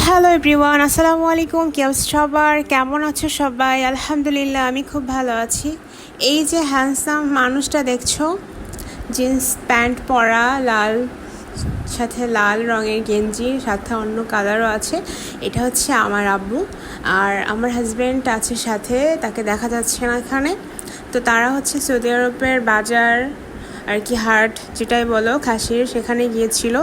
Hello everyone, আসসালামু আলাইকুম। কি অবস্থা সবার? কেমন আছো সবাই? আলহামদুলিল্লাহ, আমি খুব ভালো আছি। এই যে হ্যান্ডসাম মানুষটা দেখছো, জিন্স প্যান্ট পরা, লাল সাথে লাল রঙের গেঞ্জি, সাথে অন্য কালারও আছে, এটা হচ্ছে আমার আব্বু। আর আমার হাজব্যান্ড আছে সাথে, তাকে দেখা যাচ্ছে না এখানে। তো তারা হচ্ছে সৌদি আরবের বাজার আর কি, হাট যেটাই বলো, খাসির, সেখানে গিয়েছিল।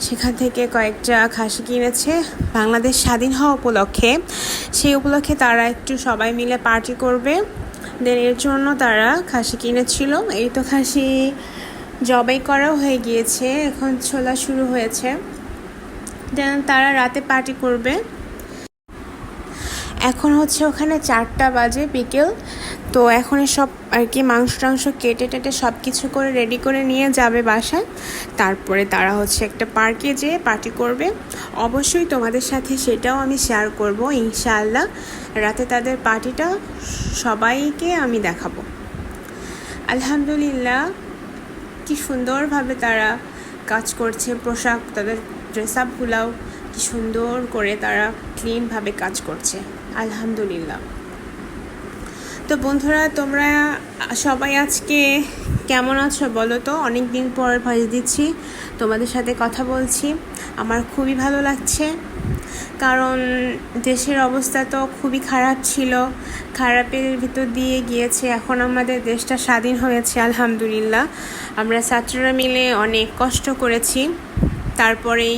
সেখান থেকে কয়েকটা খাসি কিনেছে বাংলাদেশ স্বাধীন হওয়া উপলক্ষে। সেই উপলক্ষে তারা একটু সবাই মিলে পার্টি করবে, দেন এর জন্য তারা খাসি কিনেছিল। এই তো খাসি জবাই করাও হয়ে গিয়েছে, এখন ছোলা শুরু হয়েছে, দেন তারা রাতে পার্টি করবে। এখন হচ্ছে ওখানে 4টা বাজে, বিকেল। তো এখন সব আর কি মাংস টাংস কেটে টেটে সব কিছু করে রেডি করে নিয়ে যাবে বাসায়। তারপরে তারা হচ্ছে একটা পার্কে যেয়ে পার্টি করবে। অবশ্যই তোমাদের সাথে সেটাও আমি শেয়ার করব ইনশাআল্লাহ। রাতে তাদের পার্টিটা সবাইকে আমি দেখাবো। আলহামদুলিল্লাহ, কি সুন্দরভাবে তারা কাজ করছে। পোশাক, তাদের ড্রেস আপগুলাও কি সুন্দর করে তারা ক্লিনভাবে কাজ করছে, আলহামদুলিল্লাহ। তো বন্ধুরা, তোমরা সবাই আজকে কেমন আছো বলো তো? অনেক দিন পর ভয়েস দিচ্ছি, তোমাদের সাথে কথা বলছি। আমার খুবই ভালো লাগছে, কারণ দেশের অবস্থা তো খুবই খারাপ ছিল, খারাপের ভিতর দিয়ে গিয়েছে। এখন আমাদের দেশটা স্বাধীন হয়েছে, আলহামদুলিল্লাহ। আমরা ছাত্ররা মিলে অনেক কষ্ট করেছি, তারপরেই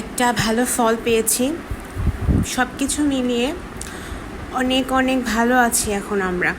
একটা ভালো ফল পেয়েছি। সব কিছু মিলিয়ে অনেক অনেক ভালো আছি এখন আমরা।